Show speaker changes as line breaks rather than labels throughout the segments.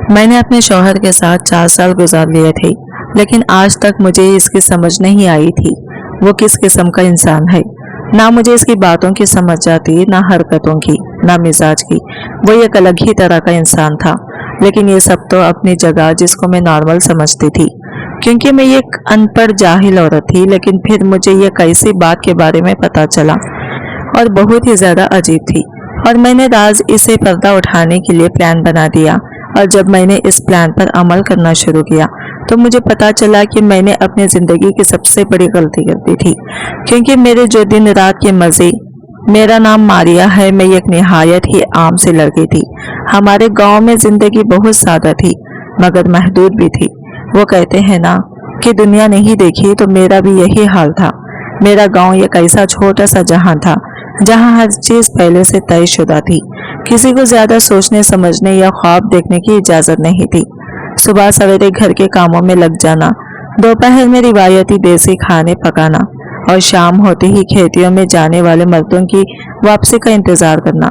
میں نے اپنے شوہر کے ساتھ 4 سال گزار لیے تھے، لیکن آج تک مجھے اس کی سمجھ نہیں آئی تھی وہ کس قسم کا انسان ہے۔ نہ مجھے اس کی باتوں کی سمجھ آتی، نہ حرکتوں کی، نہ مزاج کی۔ وہ ایک الگ ہی طرح کا انسان تھا، لیکن یہ سب تو اپنی جگہ، جس کو میں نارمل سمجھتی تھی، کیونکہ میں ایک ان پڑھ جاہل عورت تھی۔ لیکن پھر مجھے یہ کیسی بات کے بارے میں پتہ چلا اور بہت ہی زیادہ عجیب تھی، اور میں نے راز اسے پردہ اٹھانے کے لیے پلان بنا دیا۔ اور جب میں نے اس پلان پر عمل کرنا شروع کیا تو مجھے پتا چلا کہ میں نے اپنی زندگی کی سب سے بڑی غلطی کر دی تھی، کیونکہ میرے جو دن رات کے مزے۔ میرا نام ماریا ہے، میں ایک نہایت ہی عام سی لڑکی تھی۔ ہمارے گاؤں میں زندگی بہت سادہ تھی، مگر محدود بھی تھی۔ وہ کہتے ہیں نا کہ دنیا نہیں دیکھی، تو میرا بھی یہی حال تھا۔ میرا گاؤں ایک ایسا چھوٹا سا جہاں تھا جہاں ہر چیز پہلے سے طے شدہ تھی۔ کسی کو زیادہ سوچنے سمجھنے یا خواب دیکھنے کی اجازت نہیں تھی۔ صبح سویرے گھر کے کاموں میں لگ جانا، دوپہر میں روایتی دیسی کھانے پکانا، اور شام ہوتے ہی کھیتیوں میں جانے والے مردوں کی واپسی کا انتظار کرنا۔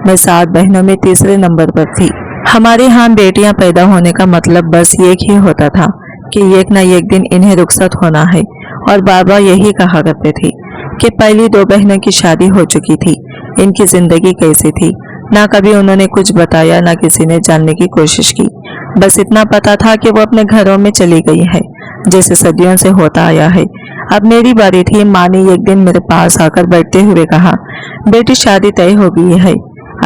میں 7 بہنوں میں تیسرے نمبر پر تھی۔ ہمارے ہاں بیٹیاں پیدا ہونے کا مطلب بس ایک ہی ہوتا تھا کہ ایک نہ ایک دن انہیں رخصت ہونا ہے، اور بابا یہی کہا کرتے تھے کہ پہلی 2 بہنوں کی شادی ہو چکی تھی، ان کی زندگی کیسی تھی نہ کبھی انہوں نے کچھ بتایا، نہ کسی نے جاننے کی کوشش کی۔ بس اتنا پتا تھا کہ وہ اپنے گھروں میں چلی گئی ہے، جیسے صدیوں سے ہوتا آیا ہے۔ اب میری باری تھی۔ ماں نے ایک دن میرے پاس آ کر بیٹھتے ہوئے کہا، بیٹی شادی طے ہو گئی ہے،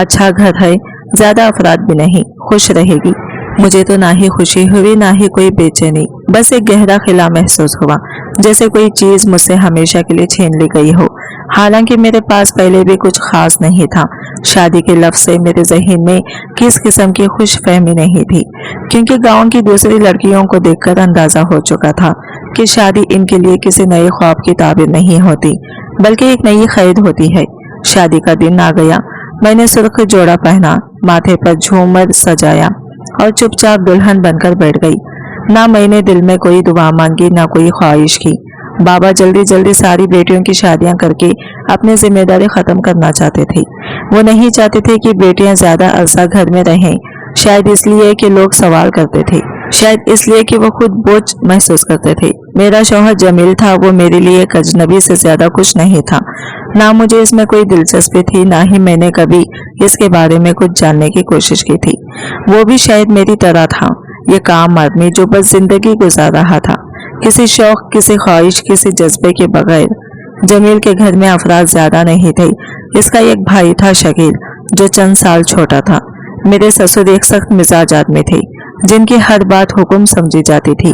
اچھا گھر ہے، زیادہ افراد بھی نہیں، خوش رہے گی۔ مجھے تو نہ ہی خوشی ہوئی نہ ہی کوئی بے چینی، بس ایک گہرا خلا محسوس ہوا، جیسے کوئی چیز مجھ سے ہمیشہ کے لیے چھین لی گئی ہو۔ حالانکہ میرے پاس پہلے بھی کچھ خاص نہیں تھا۔ شادی کے لفظ سے میرے ذہن میں کس قسم کی خوش فہمی نہیں تھی، کیونکہ گاؤں کی دوسری لڑکیوں کو دیکھ کر اندازہ ہو چکا تھا کہ شادی ان کے لیے کسی نئے خواب کی تعبیر نہیں ہوتی، بلکہ ایک نئی قید ہوتی ہے۔ شادی کا دن آ گیا۔ میں نے سرخ جوڑا پہنا، ماتھے پر جھومر سجایا اور چپ چاپ دلہن بن کر بیٹھ گئی۔ نہ میں نے دل میں کوئی دعا مانگی، نہ کوئی خواہش کی۔ بابا جلدی جلدی ساری بیٹیوں کی شادیاں کر کے اپنی ذمہ داری ختم کرنا چاہتے تھے۔ وہ نہیں چاہتے تھے کہ بیٹیاں زیادہ عرصہ گھر میں رہیں، شاید اس لیے کہ لوگ سوال کرتے تھے، شاید اس لیے کہ وہ خود بوجھ محسوس کرتے تھے۔ میرا شوہر جمیل تھا، وہ میرے لیے ایک اجنبی سے زیادہ کچھ نہیں تھا۔ نہ مجھے اس میں کوئی دلچسپی تھی، نہ ہی میں نے کبھی اس کے بارے میں کچھ جاننے کی کوشش کی تھی۔ وہ بھی شاید میری طرح تھا، ایک عام آدمی جو بس زندگی گزار رہا تھا، کسی شوق، کسی خواہش، کسی جذبے کے بغیر۔ جمیل کے گھر میں افراد زیادہ نہیں تھے۔ اس کا ایک بھائی تھا شکیل، جو چند سال چھوٹا تھا۔ میرے سسر ایک سخت مزاج آدمی تھے، جن کی ہر بات حکم سمجھی جاتی تھی۔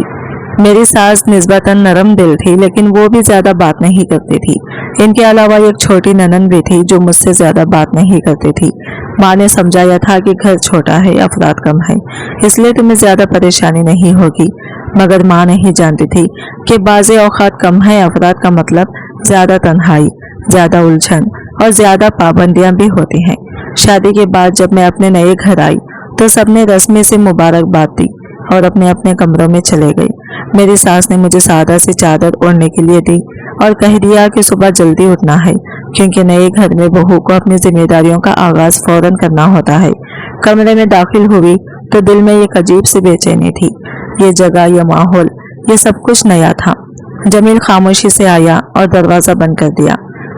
میری ساس نسبتاً نرم دل تھی، لیکن وہ بھی زیادہ بات نہیں کرتی تھی۔ ان کے علاوہ ایک چھوٹی ننند بھی تھی، جو مجھ سے زیادہ بات نہیں کرتی تھی۔ ماں نے سمجھایا تھا کہ گھر چھوٹا ہے، افراد کم ہے، اس لیے تمہیں زیادہ پریشانی نہیں ہوگی، مگر ماں نہیں جانتی تھی کہ بعض اوقات کم ہے افراد کا مطلب زیادہ تنہائی، زیادہ الجھن اور زیادہ پابندیاں بھی ہوتی ہیں۔ شادی کے بعد جب میں اپنے نئے گھر آئی تو سب نے رسمی سے مبارکباد دی اور اپنے اپنے کمروں میں چلے گئے۔ میری ساس نے مجھے سادہ سی چادر اوڑھنے کے لیے دی اور کہہ دیا کہ صبح جلدی اٹھنا ہے، کیونکہ نئے گھر میں بہو کو اپنی ذمہ داریوں کا آغاز فوراً کرنا ہوتا ہے۔ کمرے میں داخل ہوئی تو دل میں ایک عجیب سی بے چینی تھی۔ یہ جگہ، یہ ماحول، یہ سب کچھ نیا تھا۔ جمیل خاموشی سے آیا اور دروازہ بند کر دیا۔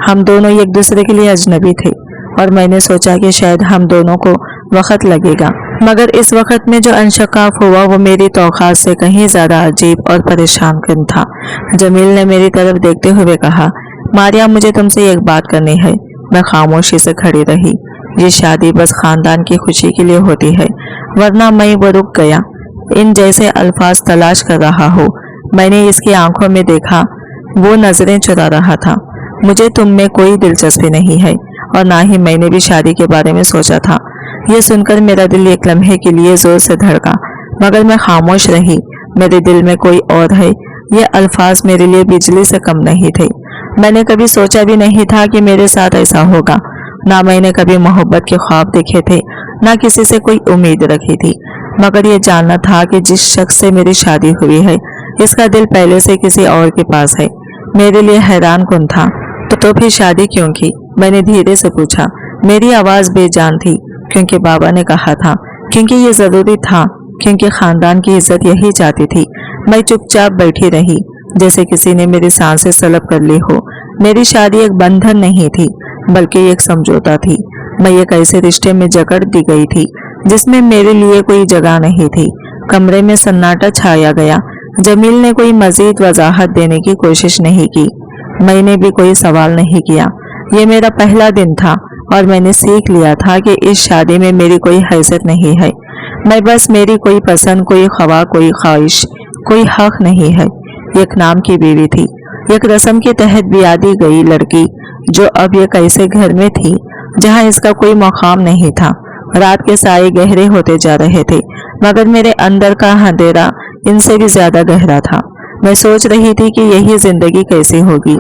ہم دونوں ایک دوسرے کے لیے اجنبی تھے، اور میں نے سوچا کہ شاید ہم دونوں کو وقت لگے گا، مگر اس وقت میں جو انشقاق ہوا وہ میری توقعات سے کہیں زیادہ عجیب اور پریشان کن تھا۔ جمیل نے میری طرف دیکھتے ہوئے کہا، ماریا، مجھے تم سے ایک بات کرنی ہے۔ میں خاموشی سے کھڑی رہی۔ یہ شادی بس خاندان کی خوشی کے لیے ہوتی ہے، ورنہ میں وہ رک گیا، ان جیسے الفاظ تلاش کر رہا ہو۔ میں نے اس کی آنکھوں میں دیکھا، وہ نظریں چرا رہا تھا۔ مجھے تم میں کوئی دلچسپی نہیں ہے، اور نہ ہی میں نے بھی شادی کے بارے میں سوچا تھا۔ یہ سن کر میرا دل ایک لمحے کے لیے زور سے دھڑکا، مگر میں خاموش رہی۔ میرے دل میں کوئی اور ہے، یہ الفاظ میرے لیے بجلی سے کم نہیں تھے۔ میں نے کبھی سوچا بھی نہیں تھا کہ میرے ساتھ ایسا ہوگا، نہ میں نے کبھی محبت کے خواب دیکھے تھے، نہ کسی سے کوئی امید رکھی تھی، مگر یہ جاننا تھا کہ جس شخص سے میری شادی ہوئی ہے اس کا دل پہلے سے کسی اور کے پاس ہے، میرے لیے حیران کن تھا۔ تو پھر شادی کیوں کی؟ میں نے دھیرے سے پوچھا۔ میری آواز بے جان تھی، کیونکہ بابا نے کہا تھا، کیونکہ یہ ضروری تھا۔ کیونکہ خاندان کی عزت یہی چاہتی تھی۔ میں چپ چاپ بیٹھی رہی، جیسے کسی نے میری سانسیں سلب کر لی ہو۔ میری شادی ایک بندھن نہیں تھی بلکہ ایک سمجھوتا تھی۔ میں ایک ایسے رشتے میں جکڑ دی گئی تھی جس میں میرے لیے کوئی جگہ نہیں تھی۔ کمرے میں سناٹا چھایا گیا۔ جمیل نے کوئی مزید وضاحت دینے کی کوشش نہیں کی، میں نے بھی کوئی سوال نہیں کیا۔ یہ میرا پہلا دن تھا اور میں نے سیکھ لیا تھا کہ اس شادی میں میری کوئی حیثیت نہیں ہے۔ میں بس میری کوئی پسند، کوئی خواہ، کوئی خواہش، کوئی حق نہیں ہے۔ ایک نام کی بیوی تھی، ایک رسم کے تحت بیاہ دی گئی لڑکی، جو اب ایک ایسے گھر میں تھی جہاں اس کا کوئی مقام نہیں تھا۔ رات کے سائے گہرے ہوتے جا رہے تھے، مگر میرے اندر کا اندھیرا ان سے بھی زیادہ گہرا تھا۔ میں سوچ رہی تھی کہ یہی زندگی کیسی ہوگی،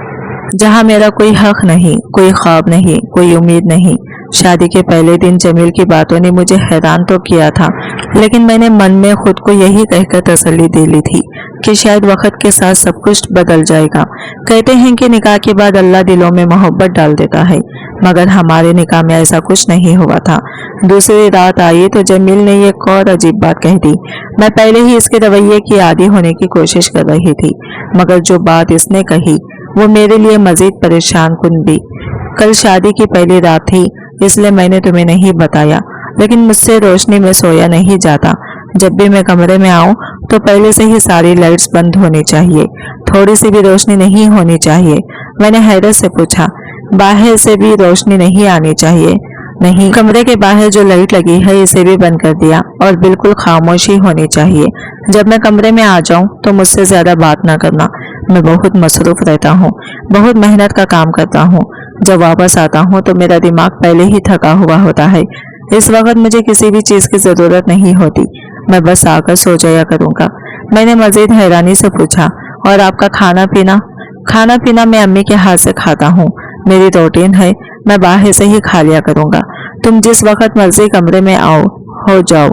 جہاں میرا کوئی حق نہیں، کوئی خواب نہیں، کوئی امید نہیں۔ شادی کے پہلے دن جمیل کی باتوں نے مجھے حیران تو کیا تھا، لیکن میں نے من میں خود کو یہی کہہ کر تسلی دے لی تھی کہ شاید وقت کے ساتھ سب کچھ بدل جائے گا۔ کہتے ہیں کہ نکاح کے بعد اللہ دلوں میں محبت ڈال دیتا ہے، مگر ہمارے نکاح میں ایسا کچھ نہیں ہوا تھا۔ دوسری رات آئی تو جمیل نے ایک اور عجیب بات کہہ دی۔ میں پہلے ہی اس کے رویے کی عادی ہونے کی کوشش کر رہی تھی، مگر جو بات اس نے کہی وہ میرے لیے مزید پریشان کن بھی۔ کل شادی کی پہلی رات تھی، اس لیے میں نے تمہیں نہیں بتایا، لیکن مجھ سے روشنی میں سویا نہیں جاتا۔ جب بھی میں کمرے میں آؤں تو پہلے سے ہی ساری لائٹس بند ہونی چاہیے، تھوڑی سی بھی روشنی نہیں ہونی چاہیے۔ میں نے حیرت سے پوچھا، باہر سے بھی روشنی نہیں آنی چاہیے؟ نہیں، کمرے کے باہر جو لائٹ لگی ہے اسے بھی بند کر دیا، اور بالکل خاموشی ہونی چاہیے۔ جب میں کمرے میں آ جاؤں تو مجھ سے زیادہ بات نہ کرنا، میں بہت مصروف رہتا ہوں، بہت محنت کا کام کرتا ہوں۔ جب واپس آتا ہوں تو میرا دماغ پہلے ہی تھکا ہوا ہوتا ہے۔ اس وقت مجھے کسی بھی چیز کی ضرورت نہیں ہوتی، میں بس آ کر سو جایا کروں گا۔ میں نے مزید حیرانی سے پوچھا، اور آپ کا کھانا پینا؟ کھانا پینا میں امی کے ہاتھ سے کھاتا ہوں، میری روٹین ہے، میں باہر سے ہی کھا لیا کروں گا۔ تم جس وقت مرضی کمرے میں آؤ ہو جاؤ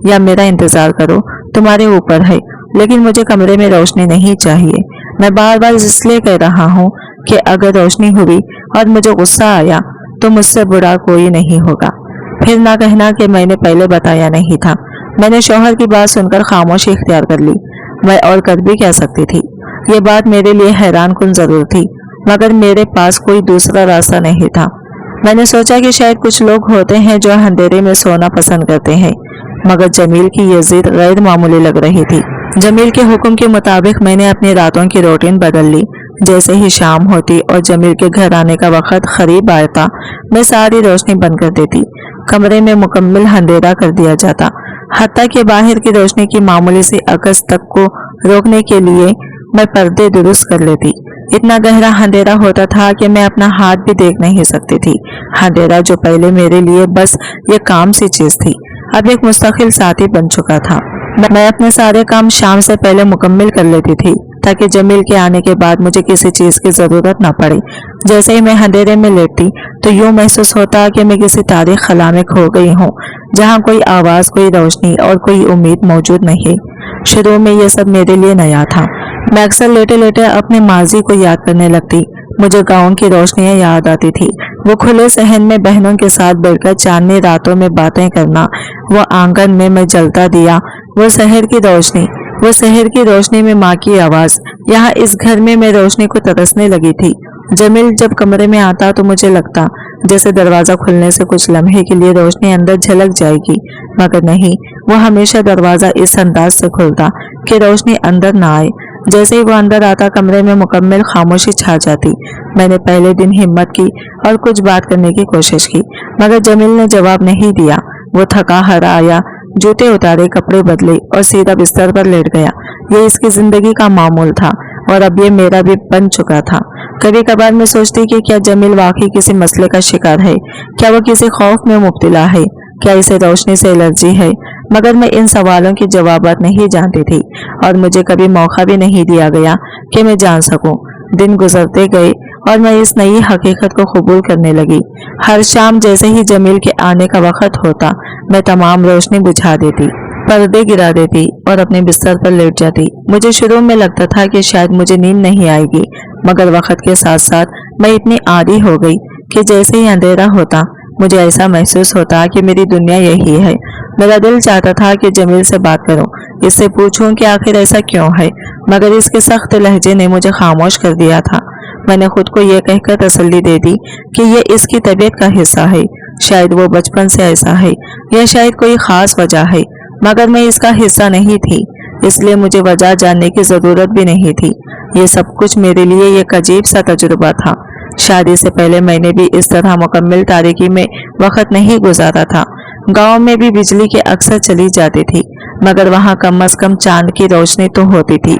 یا میرا انتظار کرو، تمہارے اوپر ہے، لیکن مجھے کمرے میں روشنی نہیں چاہیے۔ میں بار بار اس لیے کہہ رہا ہوں کہ اگر روشنی ہوئی اور مجھے غصہ آیا تو مجھ سے برا کوئی نہیں ہوگا۔ پھر نہ کہنا کہ میں نے پہلے بتایا نہیں تھا۔ میں نے شوہر کی بات سن کر خاموشی اختیار کر لی۔ میں اور کر بھی کہہ سکتی تھی، یہ بات میرے لیے حیران کن ضرور تھی، مگر میرے پاس کوئی دوسرا راستہ نہیں تھا۔ میں نے سوچا کہ شاید کچھ لوگ ہوتے ہیں جو اندھیرے میں سونا پسند کرتے ہیں، مگر جمیل کی یہ ضد غیر معمولی لگ رہی تھی۔ جمیل کے حکم کے مطابق میں نے اپنی راتوں کی روٹین بدل لی۔ جیسے ہی شام ہوتی اور جمیل کے گھر آنے کا وقت قریب آتا، میں ساری روشنی بند کر دیتی، کمرے میں مکمل اندھیرا کر دیا جاتا، حتیٰ کہ باہر کی روشنی کی معمولی سی عکس تک کو روکنے کے لیے میں پردے درست کر لیتی۔ اتنا گہرا اندھیرا ہوتا تھا کہ میں اپنا ہاتھ بھی دیکھ نہیں سکتی تھی۔ اندھیرا جو پہلے میرے لیے بس یہ کام سی چیز تھی، اب ایک مستقل ساتھی بن چکا تھا۔ میں اپنے سارے کام شام سے پہلے مکمل کر لیتی تھی تاکہ جمیل کے آنے کے بعد مجھے کسی چیز کی ضرورت نہ پڑے۔ جیسے ہی میں اندھیرے میں لیٹتی تو یوں محسوس ہوتا کہ میں کسی تاریخ خلا میں کھو گئی ہوں، جہاں کوئی آواز، کوئی روشنی اور کوئی امید موجود نہیں۔ شروع میں یہ سب میرے لیے نیا تھا۔ میں اکثر لیٹے لیٹے اپنے ماضی کو یاد کرنے لگتی۔ مجھے گاؤں کی روشنیاں یاد آتی تھی، وہ کھلے صحن میں بہنوں کے ساتھ بیٹھ کر چاندنی راتوں میں باتیں کرنا، وہ آنگن میں جلتا دیا، وہ شہر کی روشنی میں ماں کی آواز۔ یہاں اس گھر میں روشنی کو ترسنے لگی تھی۔ جمیل جب کمرے میں آتا تو مجھے لگتا جیسے دروازہ کھلنے سے کچھ لمحے کے لیے روشنی اندر جھلک جائے گی، مگر نہیں، وہ ہمیشہ دروازہ اس انداز سے کھلتا کہ روشنی اندر نہ آئے۔ جیسے ہی وہ اندر آتا کمرے میں مکمل خاموشی چھا جاتی۔ میں نے پہلے دن ہمت کی اور کچھ بات کرنے کی کوشش کی، مگر جمیل نے جواب نہیں دیا۔ وہ تھکا ہارا آیا، جوتے اتارے، کپڑے بدلے اور سیدھا بستر پر لیٹ گیا۔ یہ اس کی زندگی کا معمول تھا اور اب یہ میرا بھی بن چکا تھا۔ کبھی کبھار میں سوچتی کہ کیا جمیل واقعی کسی مسئلے کا شکار ہے، کیا وہ کسی خوف میں مبتلا ہے، کیا اسے روشنی سے الرجی ہے، مگر میں ان سوالوں کے جوابات نہیں جانتی تھی اور مجھے کبھی موقع بھی نہیں دیا گیا کہ میں جان سکوں۔ دن گزرتے گئے اور میں اس نئی حقیقت کو قبول کرنے لگی۔ ہر شام جیسے ہی جمیل کے آنے کا وقت ہوتا میں تمام روشنی بجھا دیتی، پردے گرا دیتی اور اپنے بستر پر لیٹ جاتی۔ مجھے شروع میں لگتا تھا کہ شاید مجھے نیند نہیں آئے گی، مگر وقت کے ساتھ ساتھ میں اتنی عادی ہو گئی کہ جیسے ہی اندھیرا ہوتا مجھے ایسا محسوس ہوتا کہ میری دنیا یہی ہے۔ میرا دل چاہتا تھا کہ جمیل سے بات کروں، اس سے پوچھوں کہ آخر ایسا کیوں ہے، مگر اس کے سخت لہجے نے مجھے خاموش کر دیا تھا۔ میں نے خود کو یہ کہہ کر تسلی دے دی کہ یہ اس کی طبیعت کا حصہ ہے، شاید وہ بچپن سے ایسا ہے یا شاید کوئی خاص وجہ ہے، مگر میں اس کا حصہ نہیں تھی، اس لیے مجھے وجہ جاننے کی ضرورت بھی نہیں تھی۔ یہ سب کچھ میرے لیے ایک عجیب سا تجربہ تھا۔ شادی سے پہلے میں نے بھی اس طرح مکمل تاریکی میں وقت نہیں گزارا تھا۔ گاؤں میں بھی بجلی کے اکثر چلی جاتی تھی، مگر وہاں کم از کم چاند کی روشنی تو ہوتی تھی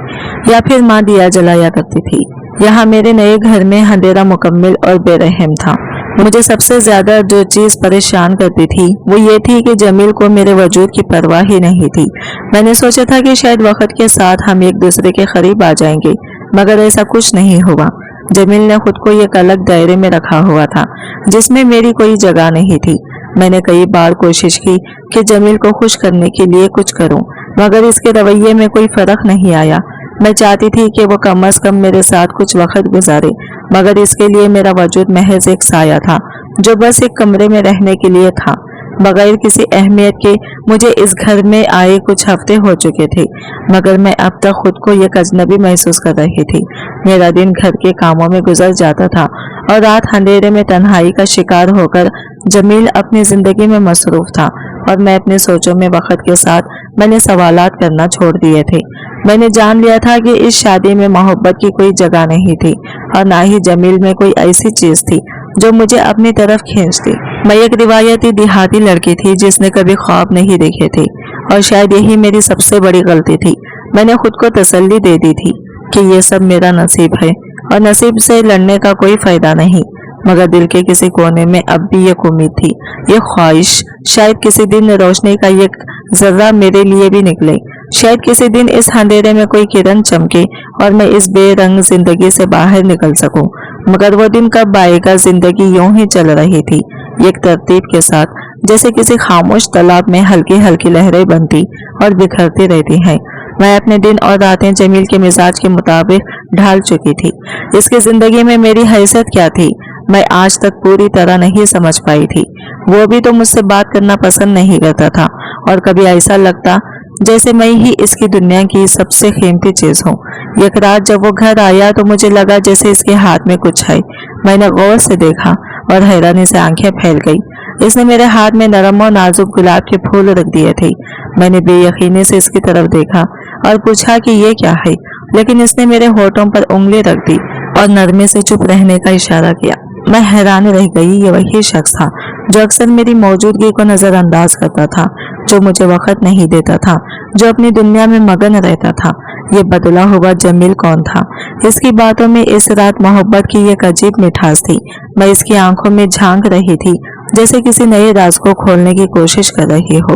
یا پھر ماں دیا جلایا کرتی تھی۔ یہاں میرے نئے گھر میں اندھیرا مکمل اور بے رحم تھا۔ مجھے سب سے زیادہ جو چیز پریشان کرتی تھی وہ یہ تھی کہ جمیل کو میرے وجود کی پرواہ ہی نہیں تھی۔ میں نے سوچا تھا کہ شاید وقت کے ساتھ ہم ایک دوسرے کے قریب آ جائیں گے، مگر ایسا کچھ نہیں ہوا۔ جمیل نے خود کو ایک الگ دائرے میں رکھا ہوا تھا جس میں میری کوئی جگہ نہیں تھی۔ میں نے کئی بار کوشش کی کہ جمیل کو خوش کرنے کے لیے کچھ کروں، مگر اس کے رویے میں کوئی فرق نہیں آیا۔ میں چاہتی تھی کہ وہ کم از کم میرے ساتھ کچھ وقت گزارے، مگر اس کے لیے میرا وجود محض ایک سایہ تھا جو بس ایک کمرے میں رہنے کے لیے تھا۔ بغیر کسی اہمیت کے مجھے اس گھر میں آئے کچھ ہفتے ہو چکے تھے، مگر میں اب تک خود کو ایک اجنبی محسوس کر رہی تھی۔ میرا دن گھر کے کاموں میں گزر جاتا تھا اور رات اندھیرے میں تنہائی کا شکار ہو کر جمیل اپنی زندگی میں مصروف تھا اور میں اپنی سوچوں میں وقت کے ساتھ میں نے سوالات کرنا چھوڑ دیے تھے۔ میں نے جان لیا تھا کہ اس شادی میں محبت کی کوئی جگہ نہیں تھی اور نہ ہی جمیل میں کوئی ایسی چیز تھی جو مجھے اپنی طرف کھینچتی۔ میں ایک روایتی دیہاتی لڑکی تھی جس نے کبھی خواب نہیں دیکھے تھے، اور شاید یہی میری سب سے بڑی غلطی تھی۔ میں نے خود کو تسلی دے دی تھی کہ یہ سب میرا نصیب ہے اور نصیب سے لڑنے کا کوئی فائدہ نہیں، مگر دل کے کسی کونے میں اب بھی ایک امید تھی، یہ خواہش شاید کسی دن روشنی کا ایک ذرہ میرے لیے بھی نکلے، شاید کسی دن اس اندھیرے میں کوئی کرن چمکے اور میں اس بے رنگ زندگی سے باہر نکل سکوں۔ مگر وہ دن کب آئے گا؟ زندگی یوں ہی چل رہی تھی ایک ترتیب کے ساتھ، جیسے کسی خاموش تالاب میں ہلکی ہلکی لہریں بنتی اور بکھرتی رہتی ہیں۔ میں اپنے دن اور راتیں جمیل کے مزاج کے مطابق ڈھال چکی تھی۔ اس کی زندگی میں میری حیثیت کیا تھی میں آج تک پوری طرح نہیں سمجھ پائی تھی۔ وہ بھی تو مجھ سے بات کرنا پسند نہیں کرتا تھا اور کبھی ایسا لگتا جیسے میں ہی اس کی دنیا کی سب سے قیمتی چیز ہوں۔ ایک رات جب وہ گھر آیا تو مجھے لگا جیسے اس کے ہاتھ میں کچھ ہے۔ میں نے غور سے دیکھا اور حیرانی سے آنکھیں پھیل گئی۔ اس نے میرے ہاتھ میں نرم اور نازک گلاب کے پھول رکھ دیے تھے۔ میں نے بے یقینی سے اس کی طرف دیکھا اور پوچھا کہ یہ کیا ہے، لیکن اس نے میرے ہونٹوں پر انگلی رکھ دی اور نرمی سے چپ رہنے کا اشارہ کیا۔ میں حیران رہ گئی۔ یہ وہی شخص تھا جو اکثر میری موجودگی کو نظر انداز کرتا تھا، جو مجھے وقت نہیں دیتا تھا، جو اپنی دنیا میں مگن رہتا تھا۔ یہ بدلا ہوا جمیل کون تھا؟ اس کی باتوں میں اس رات محبت کی ایک عجیب مٹھاس تھی۔ میں اس کی آنکھوں میں جھانک رہی تھی جیسے کسی نئے راز کو کھولنے کی کوشش کر رہی ہو۔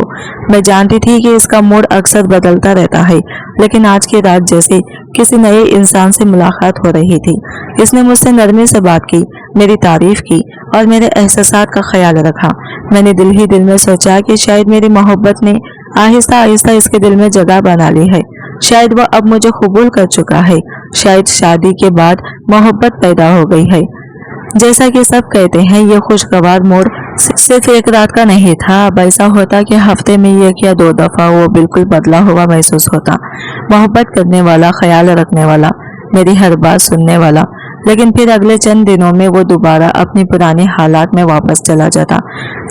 میں جانتی تھی کہ اس کا موڈ اکثر بدلتا رہتا ہے، لیکن آج کی رات جیسے کسی نئے انسان سے ملاقات ہو رہی تھی۔ اس نے مجھ سے نرمی سے بات کی، میری تعریف کی اور میرے احساسات کا خیال رکھا۔ میں نے دل ہی دل میں سوچا کہ شاید میری محبت نے آہستہ آہستہ اس کے دل میں جگہ بنا لی ہے، شاید وہ اب مجھے قبول کر چکا ہے، شاید شادی کے بعد محبت پیدا ہو گئی ہے۔ جیسا کہ سب کہتے ہیں یہ خوشگوار موڑ صرف ایک رات کا نہیں تھا، اب ایسا ہوتا کہ ہفتے میں ایک یا دو دفعہ وہ بالکل بدلا ہوا محسوس ہوتا، محبت کرنے والا، خیال رکھنے والا، میری ہر بات سننے والا، لیکن پھر اگلے چند دنوں میں وہ دوبارہ اپنی پرانی حالات میں واپس چلا جاتا،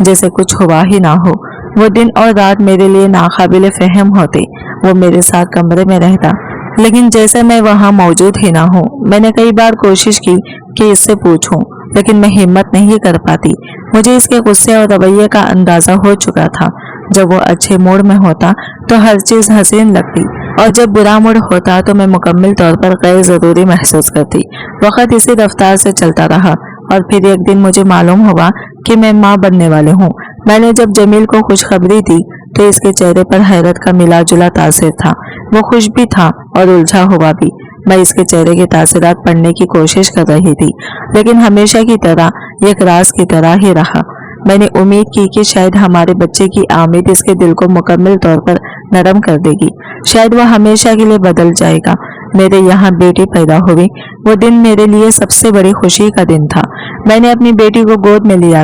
جیسے کچھ ہوا ہی نہ ہو۔ وہ دن اور رات میرے لیے ناقابل فہم ہوتے۔ وہ میرے ساتھ کمرے میں رہتا، لیکن جیسے میں وہاں موجود ہی نہ ہوں۔ میں نے کئی بار کوشش کی کہ اس سے پوچھوں، لیکن میں ہمت نہیں کر پاتی۔ مجھے اس کے غصے اور رویے کا اندازہ ہو چکا تھا۔ جب وہ اچھے موڈ میں ہوتا تو ہر چیز حسین لگتی، اور جب برا موڈ ہوتا تو میں مکمل طور پر غیر ضروری محسوس کرتی۔ وقت اسی رفتار سے چلتا رہا اور پھر ایک دن مجھے معلوم ہوا کہ میں ماں بننے والی ہوں۔ میں نے جب جمیل کو خوشخبری دی تو اس کے چہرے پر حیرت کا ملا جلا تاثر تھا۔ وہ خوش بھی تھا اور الجھا ہوا بھی۔ میں اس کے چہرے کے تاثرات پڑھنے کی کوشش کر رہی تھی، لیکن ہمیشہ کی طرح ایک راز کی طرح ہی رہا۔ میں نے امید کی کہ شاید ہمارے بچے کی آمد اس کے دل کو مکمل طور پر نرم کر دے گی، شاید وہ ہمیشہ کے لیے بدل جائے گا۔ میرے یہاں بیٹی پیدا ہوئی۔ وہ دن میرے لیے سب سے بڑی خوشی کا دن تھا۔ میں نے اپنی بیٹی کو گود میں لیا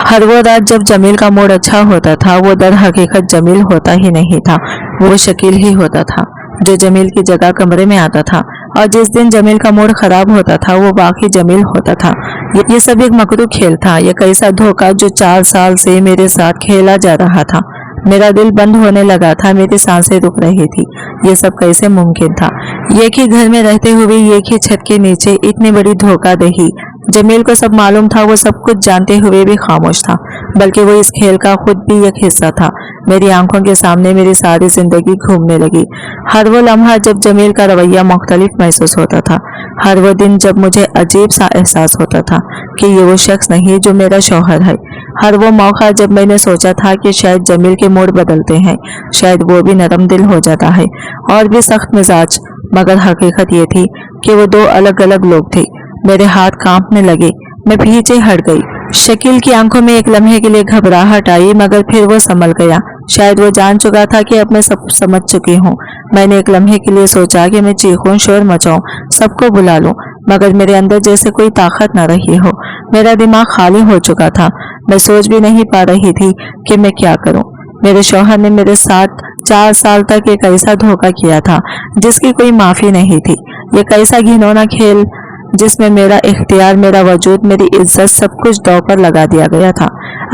ہر وہ رات جب جمیل کا موڈ اچھا ہوتا تھا وہ در حقیقت جمیل ہوتا ہی نہیں تھا، وہ شکیل ہی ہوتا تھا جو جمیل کی جگہ کمرے میں آتا تھا، اور جس دن جمیل کا موڈ خراب ہوتا تھا وہ باقی جمیل ہوتا تھا۔ یہ سب ایک مکروہ کھیل تھا، یہ ایسا دھوکہ جو 4 سال سے میرے ساتھ کھیلا جا رہا تھا۔ میرا دل بند ہونے لگا تھا، میری سانسیں رک رہی تھی۔ یہ سب کیسے ممکن تھا؟ ایک ہی گھر میں رہتے ہوئے ایک ہی چھت کے نیچے اتنی بڑی دھوکہ دہی۔ جمیل کو سب معلوم تھا، وہ سب کچھ جانتے ہوئے بھی خاموش تھا، بلکہ وہ اس کھیل کا خود بھی ایک حصہ تھا۔ میری آنکھوں کے سامنے میری ساری زندگی گھومنے لگی۔ ہر وہ لمحہ جب جمیل کا رویہ مختلف محسوس ہوتا تھا، ہر وہ دن جب مجھے عجیب سا احساس ہوتا تھا کہ یہ وہ شخص نہیں جو میرا شوہر ہے، ہر وہ موقع جب میں نے سوچا تھا کہ شاید جمیل کے موڈ بدلتے ہیں، شاید وہ بھی نرم دل ہو جاتا ہے اور بھی سخت مزاج، مگر حقیقت یہ تھی کہ وہ 2 الگ الگ لوگ تھے۔ میرے ہاتھ کانپنے لگے، میں پیچھے ہٹ گئی۔ شکیل کی آنکھوں میں ایک لمحے کے لیے گھبراہٹ آئی، مگر پھر وہ سنبھل گیا۔ شاید وہ جان چکا تھا کہ اب میں سب سمجھ چکی ہوں۔ میں نے ایک لمحے کے لیے سوچا کہ میں چیخوں، شور مچاؤں، سب کو بلا لوں، مگر میرے اندر جیسے کوئی طاقت نہ رہی ہو۔ میرا دماغ خالی ہو چکا تھا، میں سوچ بھی نہیں پا رہی تھی کہ میں کیا کروں۔ میرے شوہر نے میرے ساتھ 4 سال تک ایک ایسا دھوکہ کیا تھا جس کی کوئی معافی نہیں تھی، ایک ایسا گھنونا کھیل جس میں میرا اختیار، میرا وجود، میری عزت، سب کچھ داؤ پر لگا دیا گیا تھا۔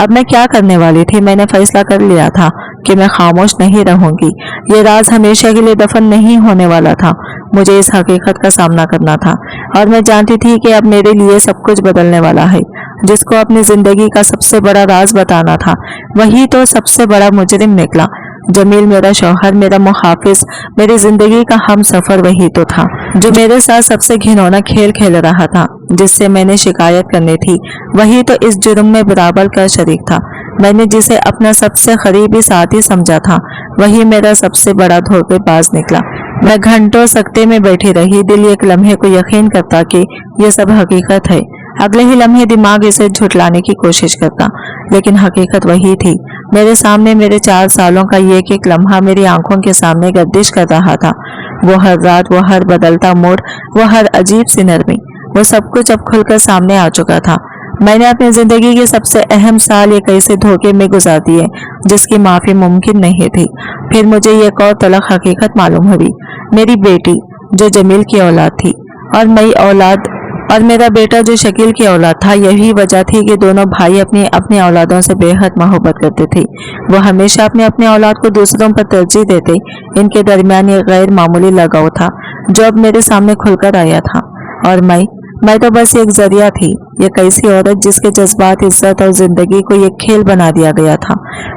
اب میں کیا کرنے والی تھی؟ میں نے فیصلہ کر لیا تھا کہ میں خاموش نہیں رہوں گی۔ یہ راز ہمیشہ کے لیے دفن نہیں ہونے والا تھا، مجھے اس حقیقت کا سامنا کرنا تھا، اور میں جانتی تھی کہ اب میرے لیے سب کچھ بدلنے والا ہے۔ جس کو اپنی زندگی کا سب سے بڑا راز بتانا تھا وہی تو سب سے بڑا مجرم نکلا۔ جمیل میرا شوہر، میرا محافظ، میری زندگی کا ہم سفر وہی تو تھا جو میرے ساتھ سب سے گھنونا کھیل کھیل رہا تھا، جس سے میں نے شکایت کرنی تھی وہی تو اس جرم میں برابر کا شریک تھا۔ میں نے جسے اپنا سب سے قریبی ساتھی سمجھا تھا وہی میرا سب سے بڑا دھوکے باز نکلا۔ میں گھنٹوں سکتے میں بیٹھی رہی، دل ایک لمحے کو یقین کرتا کہ یہ سب حقیقت ہے، اگلے ہی لمحے دماغ اسے جھٹلانے کی کوشش کرتا، لیکن حقیقت وہی تھی۔ میرے سامنے میرے 4 سالوں کا ایک ایک لمحہ میری آنکھوں کے سامنے گردش کر رہا تھا۔ وہ ہر رات، وہ ہر بدلتا موڈ، وہ ہر عجیب سی نرمی، وہ سب کچھ اب کھل کر سامنے آ چکا تھا۔ میں نے اپنی زندگی کے سب سے اہم سال ایک ایسے دھوکے میں گزار دیے جس کی معافی ممکن نہیں تھی۔ پھر مجھے ایک اور تلخ حقیقت معلوم ہوئی۔ میری بیٹی جو جمیل کی اولاد تھی اور مئی اولاد، اور میرا بیٹا جو شکیل کی اولاد تھا، یہی وجہ تھی کہ دونوں بھائی اپنی اولادوں سے بے حد محبت کرتے تھے۔ وہ ہمیشہ اپنے اولاد کو دوسروں پر ترجیح دیتے۔ ان کے درمیان ایک غیر معمولی لگاؤ تھا جو اب میرے سامنے کھل کر آیا تھا، اور میں تو بس ایک ذریعہ تھی، ایک ایسی عورت جس کے جذبات، عزت اور زندگی کو ایک کھیل بنا دیا گیا تھا۔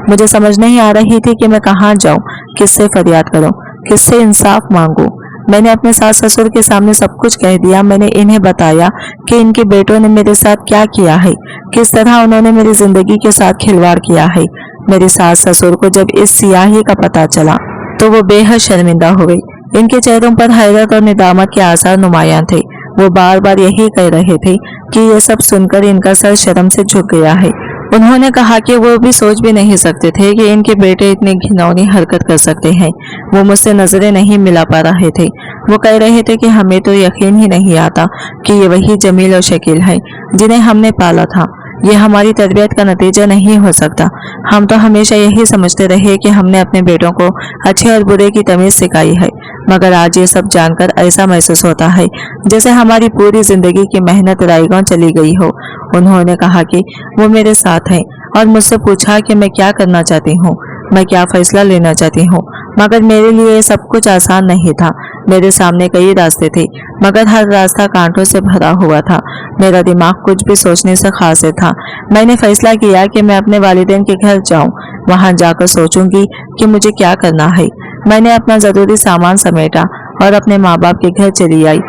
مجھے سمجھ نہیں آ رہی تھی کہ میں کہاں جاؤں، کس سے فریاد کروں، کس سے انصاف مانگوں۔ میں نے اپنے ساس سسر کے سامنے سب کچھ کہہ دیا۔ میں نے انہیں بتایا کہ ان کے بیٹوں نے میرے ساتھ کیا کیا ہے، کس طرح انہوں نے میری زندگی کے ساتھ کھلواڑ کیا ہے۔ میری ساس سسر کو جب اس سیاہی کا پتہ چلا تو وہ بے حد شرمندہ ہوئے۔ ان کے چہروں پر حیرت اور ندامت کے آثار نمایاں تھے۔ وہ بار بار یہی کہہ رہے تھے کہ یہ سب سن کر ان کا سر شرم سے جھک گیا ہے۔ انہوں نے کہا کہ وہ بھی سوچ بھی نہیں سکتے تھے کہ ان کے بیٹے اتنی گھناؤنی حرکت کر سکتے ہیں۔ وہ مجھ سے نظریں نہیں ملا پا رہے تھے۔ وہ کہہ رہے تھے کہ ہمیں تو یقین ہی نہیں آتا کہ یہ وہی جمیل اور شکیل ہے جنہیں ہم نے پالا تھا۔ یہ ہماری تربیت کا نتیجہ نہیں ہو سکتا۔ ہم تو ہمیشہ یہی سمجھتے رہے کہ ہم نے اپنے بیٹوں کو اچھے اور برے کی تمیز سکھائی ہے، مگر آج یہ سب جان کر ایسا محسوس ہوتا ہے جیسے ہماری پوری زندگی کی محنت رائیگاں چلی گئی ہو۔ انہوں نے کہا کہ وہ میرے ساتھ ہیں اور مجھ سے پوچھا کہ میں کیا کرنا چاہتی ہوں، میں کیا فیصلہ لینا چاہتی ہوں، مگر میرے لیے یہ سب کچھ آسان نہیں تھا۔ میرے سامنے کئی راستے تھے، مگر ہر راستہ کانٹوں سے بھرا ہوا تھا۔ میرا دماغ کچھ بھی سوچنے سے قاصر تھا۔ میں نے فیصلہ کیا کہ میں اپنے والدین کے گھر جاؤں، وہاں جا کر سوچوں گی کہ مجھے کیا کرنا ہے۔ میں نے اپنا ضروری سامان سمیٹا اور اپنے ماں باپ کے گھر چلی آئی۔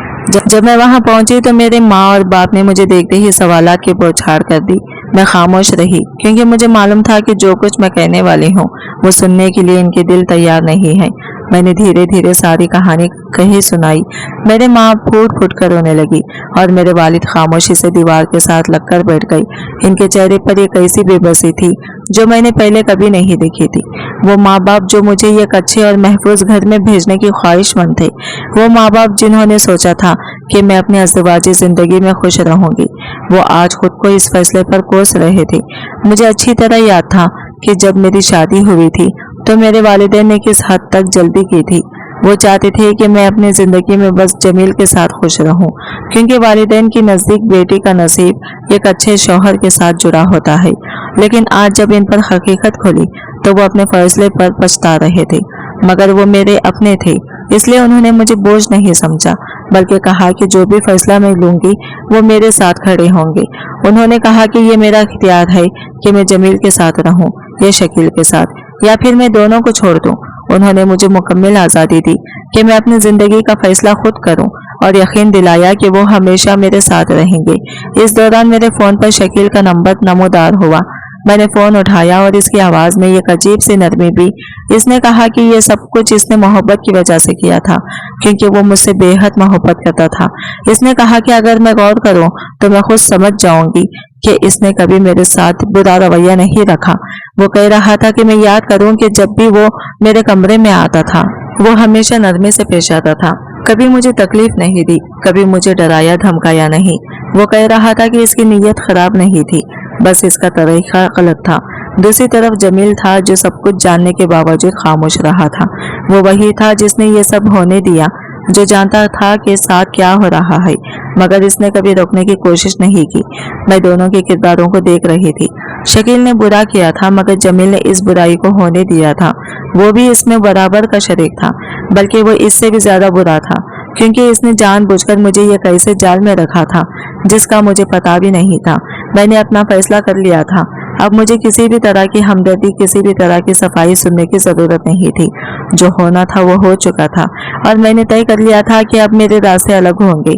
جب میں وہاں پہنچی تو میرے ماں اور باپ نے مجھے دیکھتے ہی سوالات کی بوچھاڑ کر دی۔ میں خاموش رہی کیونکہ مجھے معلوم تھا کہ جو کچھ میں کہنے والی ہوں وہ سننے کے لیے ان کے دل تیار نہیں ہیں۔ میں نے دھیرے دھیرے ساری کہانی کہی سنائی۔ میرے ماں پھوٹ پھوٹ کر رونے لگی اور میرے والد خاموشی سے دیوار کے ساتھ لگ کر بیٹھ گئی۔ ان کے چہرے پر ایک ایسی بے بسی تھی جو میں نے پہلے کبھی نہیں دیکھی تھی۔ وہ ماں باپ جو مجھے ایک اچھے اور محفوظ گھر میں بھیجنے کی خواہش مند تھے، وہ ماں باپ جنہوں نے سوچا تھا کہ میں اپنی ازدواجی زندگی میں خوش رہوں گی، وہ آج خود کو اس فیصلے پر کوس رہے تھے۔ مجھے اچھی طرح یاد تھا کہ جب میری شادی ہوئی تھی تو میرے والدین نے کس حد تک جلدی کی تھی۔ وہ چاہتے تھے کہ میں اپنی زندگی میں بس جمیل کے ساتھ خوش رہوں، کیونکہ والدین کی نزدیک بیٹی کا نصیب ایک اچھے شوہر کے ساتھ جڑا ہوتا ہے۔ لیکن آج جب ان پر حقیقت کھلی تو وہ اپنے فیصلے پر پچھتا رہے تھے، مگر وہ میرے اپنے تھے، اس لیے انہوں نے مجھے بوجھ نہیں سمجھا، بلکہ کہا کہ جو بھی فیصلہ میں لوں گی وہ میرے ساتھ کھڑے ہوں گے۔ انہوں نے کہا کہ یہ میرا اختیار ہے کہ میں جمیل کے ساتھ رہوں یا شکیل کے ساتھ، یا پھر میں دونوں کو چھوڑ دوں۔ انہوں نے مجھے مکمل آزادی دی کہ میں اپنی زندگی کا فیصلہ خود کروں، اور یقین دلایا کہ وہ ہمیشہ میرے ساتھ رہیں گے۔ اس دوران میرے فون پر شکیل کا نمبر نمودار ہوا۔ میں نے فون اٹھایا اور اس کی آواز میں ایک عجیب سی نرمی بھی۔ اس نے کہا کہ یہ سب کچھ اس نے محبت کی وجہ سے کیا تھا، کیونکہ وہ مجھ سے بے حد محبت کرتا تھا۔ اس نے کہا کہ اگر میں غور کروں تو میں خود سمجھ جاؤں گی کہ اس نے کبھی میرے ساتھ برا رویہ نہیں رکھا۔ وہ کہہ رہا تھا کہ میں یاد کروں کہ جب بھی وہ میرے کمرے میں آتا تھا وہ ہمیشہ نرمی سے پیش آتا تھا، کبھی مجھے تکلیف نہیں دی، کبھی مجھے ڈرایا دھمکایا نہیں۔ وہ کہہ رہا تھا کہ اس کی نیت خراب نہیں تھی، بس اس کا طریقہ غلط تھا۔ دوسری طرف جمیل تھا جو سب کچھ جاننے کے باوجود خاموش رہا تھا۔ وہ وہی تھا جس نے یہ سب ہونے دیا، جو جانتا تھا کہ ساتھ کیا ہو رہا ہے، مگر اس نے کبھی روکنے کی کوشش نہیں کی۔ میں دونوں کے کرداروں کو دیکھ رہی تھی۔ شکیل نے برا کیا تھا، مگر جمیل نے اس برائی کو ہونے دیا تھا۔ وہ بھی اس میں برابر کا شریک تھا، بلکہ وہ اس سے بھی زیادہ برا تھا، کیونکہ اس نے جان بوجھ کر مجھے ایک ایسے جال میں رکھا تھا جس کا مجھے پتا بھی نہیں تھا۔ میں نے اپنا فیصلہ کر لیا تھا۔ اب مجھے کسی بھی طرح کی ہمدردی، کسی بھی طرح کی صفائی سننے کی ضرورت نہیں تھی۔ جو ہونا تھا وہ ہو چکا تھا، اور میں نے طے کر لیا تھا کہ اب میرے راستے الگ ہوں گے۔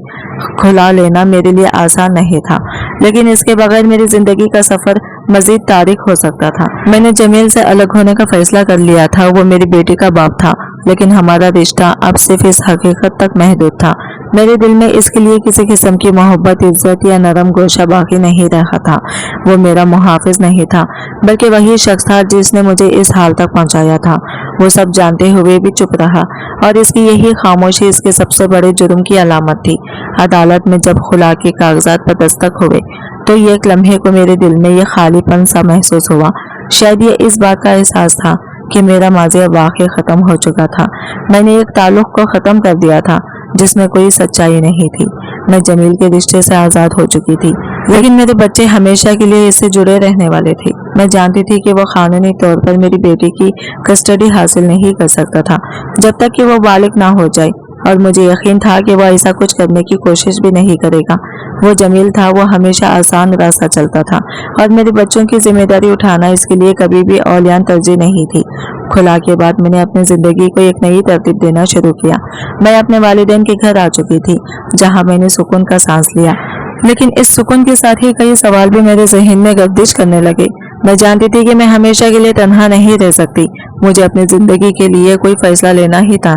کھلا لینا میرے لیے آسان نہیں تھا، لیکن اس کے بغیر میری زندگی کا سفر مزید تاریک ہو سکتا تھا۔ میں نے جمیل سے الگ ہونے کا فیصلہ کر لیا تھا۔ وہ میری بیٹی کا باپ تھا، لیکن ہمارا رشتہ اب صرف اس حقیقت تک محدود تھا۔ میرے دل میں اس کے لیے کسی قسم کی محبت، عزت یا نرم گوشہ باقی نہیں رہا تھا۔ وہ میرا محافظ نہیں تھا، بلکہ وہی شخص تھا جس نے مجھے اس حال تک پہنچایا تھا۔ وہ سب جانتے ہوئے بھی چپ رہا، اور اس کی یہی خاموشی اس کے سب سے بڑے جرم کی علامت تھی۔ عدالت میں جب خلا کے کاغذات پر دستخط ہوئے تو ایک لمحے کو میرے دل میں یہ خالی پن سا محسوس ہوا۔ شاید یہ اس بات کا احساس تھا کہ میرا ماضی اب واقعی ختم ہو چکا تھا۔ میں نے ایک تعلق کو ختم کر دیا تھا جس میں کوئی سچائی نہیں تھی۔ میں جمیل کے رشتے سے آزاد ہو چکی تھی، لیکن میرے بچے ہمیشہ کے لیے اس سے جڑے رہنے والے تھے۔ میں جانتی تھی کہ وہ قانونی طور پر میری بیٹی کی کسٹڈی حاصل نہیں کر سکتا تھا جب تک کہ وہ بالغ نہ ہو جائے، اور مجھے یقین تھا کہ وہ ایسا کچھ کرنے کی کوشش بھی نہیں کرے گا۔ وہ جمیل تھا، وہ ہمیشہ آسان راستہ چلتا تھا، اور میرے بچوں کی ذمہ داری اٹھانا اس کے لیے کبھی بھی اولیان ترجیح نہیں تھی۔ کھلا کے بعد میں نے اپنی زندگی کو ایک نئی ترتیب دینا شروع کیا۔ میں اپنے والدین کے گھر آ چکی تھی، جہاں میں نے سکون کا سانس لیا، لیکن اس سکون کے ساتھ ہی کئی سوال بھی میرے ذہن میں گردش کرنے لگے۔ میں جانتی تھی کہ میں ہمیشہ کے لیے تنہا نہیں رہ سکتی، مجھے اپنی زندگی کے لیے کوئی فیصلہ لینا ہی تھا،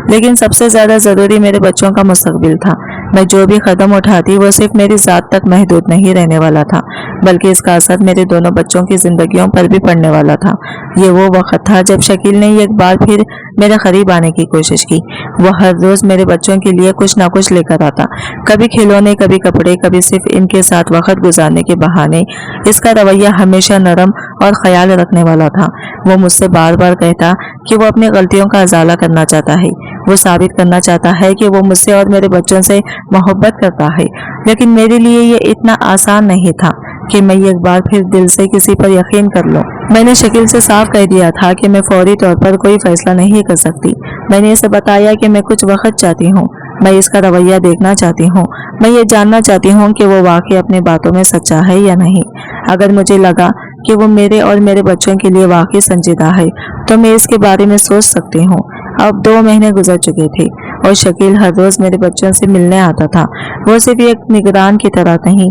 لیکن سب سے زیادہ ضروری میرے بچوں کا مستقبل تھا۔ میں جو بھی قدم اٹھاتی وہ صرف میری ذات تک محدود نہیں رہنے والا تھا، بلکہ اس کا اثر میرے دونوں بچوں کی زندگیوں پر بھی پڑنے والا تھا۔ یہ وہ وقت تھا جب شکیل نے ایک بار پھر میرے قریب آنے کی کوشش کی۔ وہ ہر روز میرے بچوں کے لیے کچھ نہ کچھ لے کر آتا، کبھی کھلونے، کبھی کپڑے، کبھی صرف ان کے ساتھ وقت گزارنے کے بہانے۔ اس کا رویہ ہمیشہ نرم اور خیال رکھنے والا تھا۔ وہ مجھ سے بار بار کہتا کہ وہ اپنی غلطیوں کا ازالہ کرنا چاہتا ہے، وہ ثابت کرنا چاہتا ہے کہ وہ مجھ سے اور میرے بچوں سے محبت کرتا ہے، لیکن میرے لیے یہ اتنا آسان نہیں تھا کہ میں ایک بار پھر دل سے کسی پر یقین کر لوں۔ میں نے شکیل سے صاف کہہ دیا تھا کہ میں فوری طور پر کوئی فیصلہ نہیں کر سکتی۔ میں نے اسے بتایا کہ میں کچھ وقت چاہتی ہوں، میں اس کا رویہ دیکھنا چاہتی ہوں، میں یہ جاننا چاہتی ہوں کہ وہ واقعی اپنی باتوں میں سچا ہے یا نہیں۔ اگر مجھے لگا کہ وہ میرے اور میرے بچوں کے لیے واقعی سنجیدہ ہے تو میں اس کے بارے میں سوچ سکتی ہوں۔ اب 2 مہینے گزر چکے تھے اور شکیل ہر روز میرے بچوں سے ملنے آتا تھا۔ وہ صرف ایک نگران کی طرح نہیں